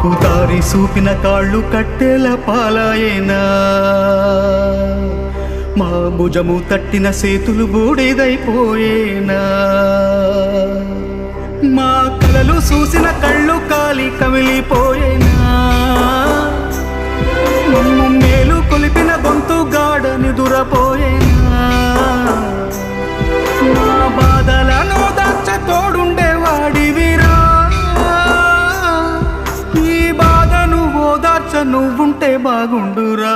మాకు దారి చూపిన కాళ్ళు కట్టెల పాలాయేనా, మా భుజము తట్టిన సేతులు బూడిదైపోయేనా, మా కలలు చూసిన కళ్ళు కాలి కమిలిపోయేనా, మమ్ము మేలు కొలిపిన గొంతు గాఢ నిదురపోయేనా, మా బాధలను దాచ తోడుండేవాడివిరా, ఈ బాధను ఓదార్చ నువ్వుంటే బాగుండురా.